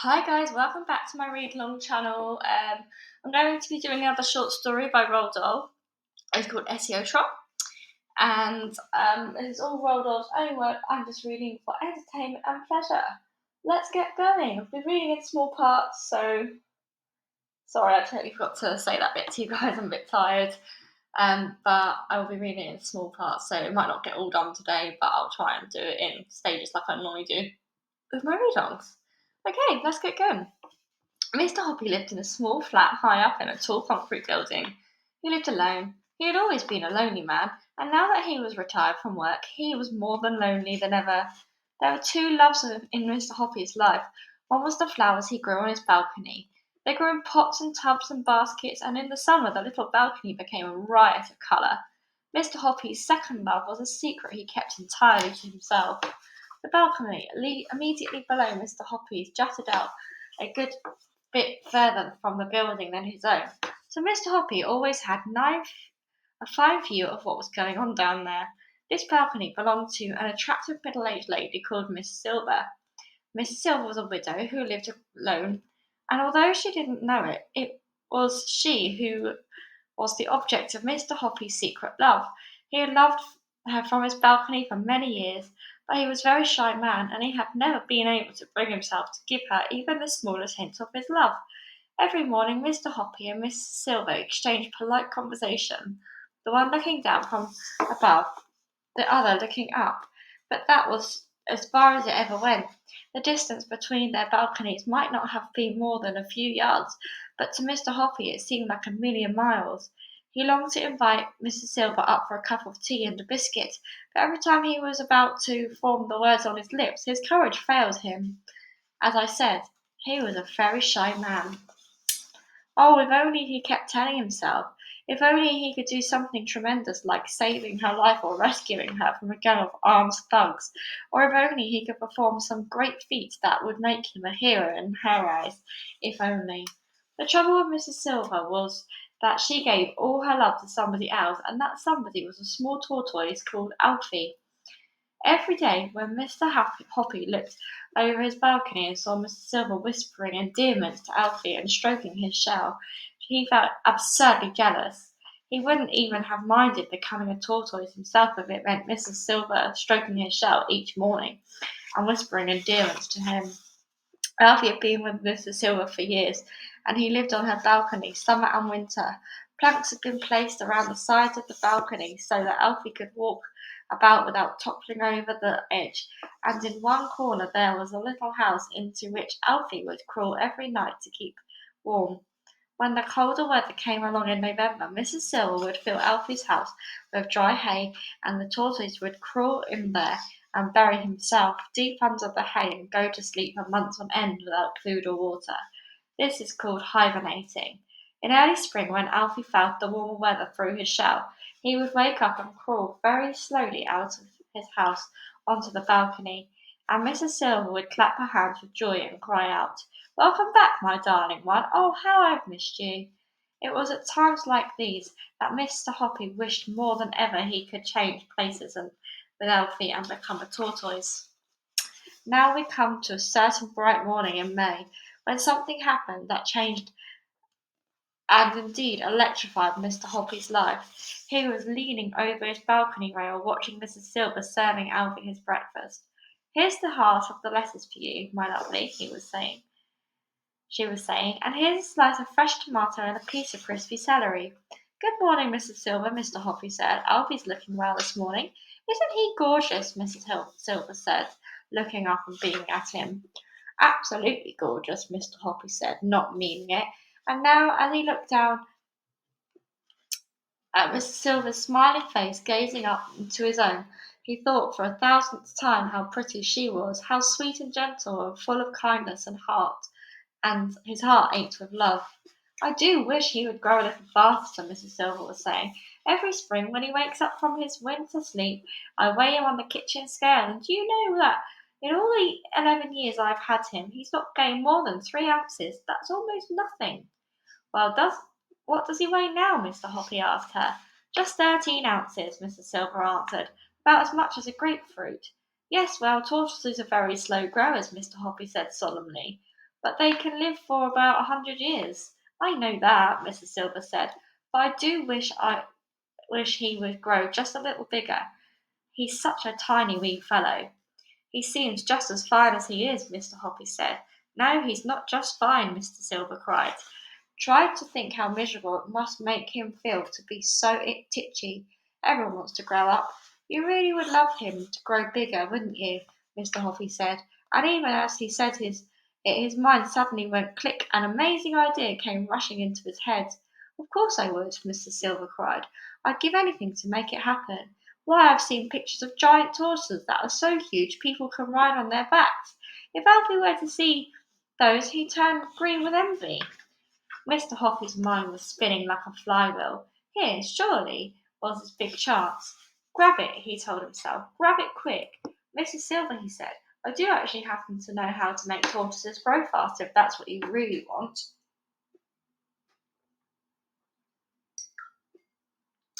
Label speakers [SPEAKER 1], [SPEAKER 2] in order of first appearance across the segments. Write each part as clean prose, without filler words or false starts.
[SPEAKER 1] Hi guys, welcome back to my read along channel. I'm going to be doing another short story by Roald Dahl. It's called Esio Trot, and it's all Roald Dahl's own work. I'm just reading for entertainment and pleasure. Let's get going. I've been reading in small parts, so sorry I totally forgot to say that bit to you guys. I'm a bit tired, but I will be reading in small parts, so it might not get all done today, but I'll try and do it in stages like I normally do with my read-alongs. Okay, let's get going. Mr. Hoppy lived in a small flat high up in a tall concrete building. He lived alone. He had always been a lonely man, and now that he was retired from work, he was more than lonely than ever. There were two loves in Mr. Hoppy's life. One was the flowers he grew on his balcony. They grew in pots and tubs and baskets, and in the summer the little balcony became a riot of colour. Mr. Hoppy's second love was a secret he kept entirely to himself. The balcony immediately below Mr. Hoppy's jutted out a good bit further from the building than his own, so Mr. Hoppy always had a fine view of what was going on down there. This balcony belonged to an attractive middle-aged lady called Miss Silver. Miss Silver was a widow who lived alone, and although she didn't know it, it was she who was the object of Mr. Hoppy's secret love. He had loved her from his balcony for many years, but he was a very shy man, and he had never been able to bring himself to give her even the smallest hint of his love. Every morning Mr. Hoppy and Miss Silver exchanged polite conversation, the one looking down from above, the other looking up, but that was as far as it ever went. The distance between their balconies might not have been more than a few yards, but to Mr. Hoppy it seemed like a million miles. He longed to invite Mrs. Silver up for a cup of tea and a biscuit, but every time he was about to form the words on his lips, his courage failed him. As I said, he was a very shy man. Oh, if only he kept telling himself. If only he could do something tremendous like saving her life or rescuing her from a gang of armed thugs. Or if only he could perform some great feat that would make him a hero in her eyes. If only. The trouble with Mrs. Silver was that she gave all her love to somebody else, and that somebody was a small tortoise called Alfie. Every day, when Mr. Hoppy looked over his balcony and saw Mr. Silver whispering endearments to Alfie and stroking his shell, he felt absurdly jealous. He wouldn't even have minded becoming a tortoise himself if it meant Mrs. Silver stroking his shell each morning and whispering endearments to him. Alfie had been with Mrs. Silver for years, and he lived on her balcony summer and winter. Planks had been placed around the sides of the balcony so that Alfie could walk about without toppling over the edge, and in one corner there was a little house into which Alfie would crawl every night to keep warm. When the colder weather came along in November, Mrs. Silver would fill Alfie's house with dry hay, and the tortoise would crawl in there and bury himself deep under the hay and go to sleep for months on end without food or water. This is called hibernating. In early spring, when Alfie felt the warmer weather through his shell, he would wake up and crawl very slowly out of his house onto the balcony, and Mrs. Silver would clap her hands with joy and cry out, "Welcome back, my darling one! Oh, how I've missed you!" It was at times like these that Mr. Hoppy wished more than ever he could change places with Alfie and become a tortoise. Now we come to a certain bright morning in May, when something happened that changed and indeed electrified Mr. Hoppy's life. He was leaning over his balcony rail watching Mrs. Silver serving Alfie his breakfast. "Here's the heart of the lettuce for you, my lovely," she was saying, "and here's a slice of fresh tomato and a piece of crispy celery." "Good morning, Mrs. Silver," Mr. Hoppy said. "Alfie's looking well this morning." "Isn't he gorgeous?" Mrs. Silver said, looking up and beaming at him. "Absolutely gorgeous," Mr. Hoppy said, not meaning it. And now, as he looked down at Mrs. Silver's smiling face gazing up into his own, he thought for a thousandth time how pretty she was, how sweet and gentle and full of kindness and his heart ached with love. "I do wish he would grow a little faster," Mrs. Silver was saying. "Every spring, when he wakes up from his winter sleep, I weigh him on the kitchen scale, and do you know that in all the 11 years I've had him, he's not gained more than 3 ounces. That's almost nothing." "Well, what does he weigh now?" Mr. Hoppy asked her. "Just 13 ounces," Mrs. Silver answered, "about as much as a grapefruit." "Yes, well, tortoises are very slow growers," Mr. Hoppy said solemnly. but they can live for about 100 years. I know that, Mrs. Silver said, but I do wish he would grow just a little bigger. He's such a tiny wee fellow. He seems just as fine as he is, Mr. Hoppy said. No, he's not just fine, Mr. Silver cried. Try to think how miserable it must make him feel to be so titchy. Everyone wants to grow up. You really would love him to grow bigger, wouldn't you? Mr. Hoppy said. And even as he said his mind suddenly went click. An amazing idea came rushing into his head. Of course I would, Mr. Silver cried. I'd give anything to make it happen. Why, I've seen pictures of giant tortoises that are so huge people can ride on their backs. If Alfie were to see those, he'd turn green with envy. Mr. Hoppy's mind was spinning like a flywheel. Here, surely, was his big chance. Grab it, he told himself. Grab it quick. Mrs. Silver, he said, I do actually happen to know how to make tortoises grow faster if that's what you really want.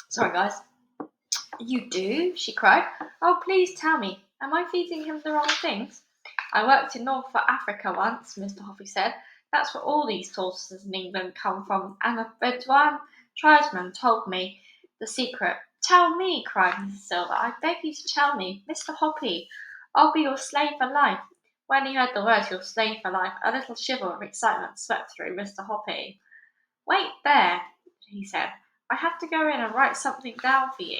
[SPEAKER 1] Sorry, guys. You do? She cried. Oh, please tell me. Am I feeding him the wrong things? I worked in North Africa once, Mr. Hoppy said. That's where all these tortoises in England come from, and a Bedouin tribesman told me the secret. Tell me, cried Mrs. Silver. I beg you to tell me. Mr. Hoppy, I'll be your slave for life. When he heard the words, your slave for life, a little shiver of excitement swept through Mr. Hoppy. Wait there, he said. I have to go in and write something down for you.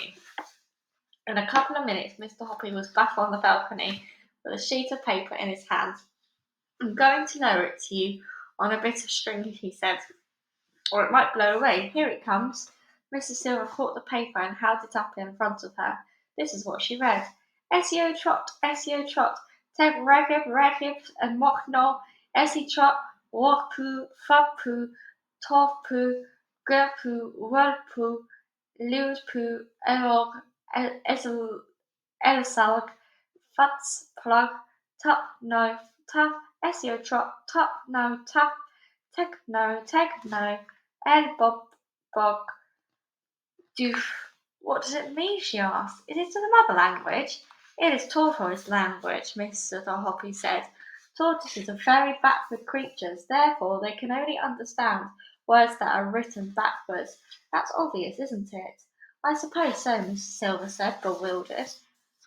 [SPEAKER 1] In a couple of minutes, Mr. Hoppy was back on the balcony with a sheet of paper in his hand. I'm going to lower it to you on a bit of string, he said, or it might blow away. Here it comes. Mrs. Silver caught the paper and held it up in front of her. This is what she read. Esio Trot, teg regib, and mochno, Esio Trot, walkpoo, fugpoo, torpoo, gerpoo, whirlpoo, liwpoo, elog, elsalg, futs, plug, tup, no, tup, Esio Trot, tup, no, tup, teg, no, el bob, bog, doof. What does it mean? She asked. Is it the mother language? It is tortoise language, Mr. Hoppy said. Tortoises are very backward creatures, therefore they can only understand words that are written backwards. That's obvious, isn't it? I suppose so, Mr. Silver said, bewildered.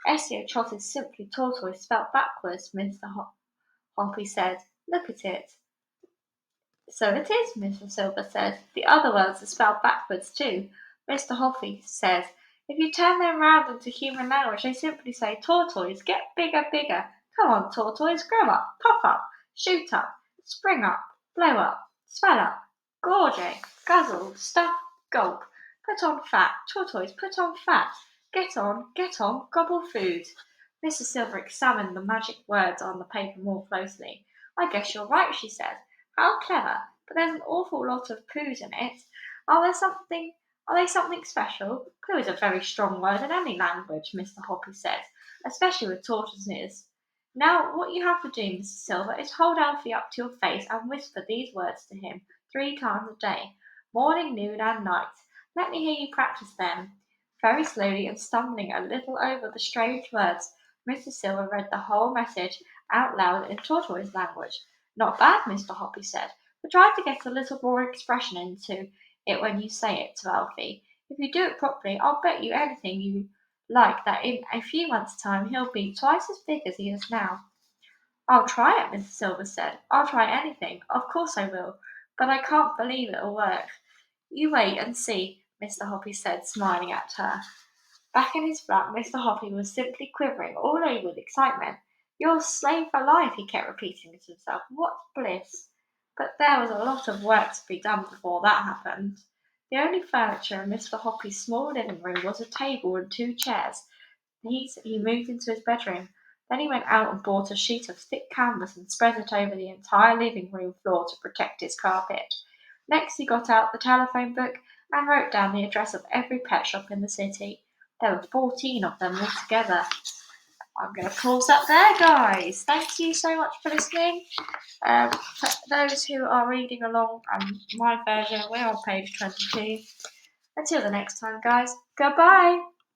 [SPEAKER 1] Esio Trot is simply tortoise spelt backwards, Mr. Hoppy said. Look at it. So it is, Mr. Silver said. The other words are spelled backwards too. Mr. Hoppy says, if you turn them round into human language, they simply say, tortoise, get bigger, bigger. Come on, tortoise, grow up, puff up, shoot up, spring up, blow up, swell up, gorge, guzzle, stuff, gulp, put on fat, tortoise, put on fat, get on, gobble food. Mrs. Silver examined the magic words on the paper more closely. I guess you're right, she said. How clever, but there's an awful lot of poos in it. Are they something special? Poo is a very strong word in any language, Mr. Hoppy said, especially with tortoises. Now, what you have to do, Mrs. Silver, is hold Alfie up to your face and whisper these words to him 3 times a day, morning, noon, and night. Let me hear you practice them. Very slowly and stumbling a little over the strange words, Mr. Silver read the whole message out loud in tortoise language. Not bad, Mr. Hoppy said, but try to get a little more expression into it when you say it to Alfie. If you do it properly, I'll bet you anything you like that in a few months' time he'll be twice as big as he is now. I'll try it, Mr. Silver said. I'll try anything. Of course I will. But I can't believe it'll work. You wait and see, Mr. Hoppy said, smiling at her. Back in his flat, Mr. Hoppy was simply quivering all over with excitement. Your slave for life, he kept repeating to himself. What bliss! But there was a lot of work to be done before that happened. The only furniture in Mr. Hoppy's small living room was a table and 2 chairs. He moved into his bedroom. Then he went out and bought a sheet of thick canvas and spread it over the entire living room floor to protect his carpet. Next he got out the telephone book and wrote down the address of every pet shop in the city. There were 14 of them altogether. I'm going to pause that there, guys. Thank you so much for listening. For those who are reading along my version, we're on page 22. Until the next time, guys, goodbye.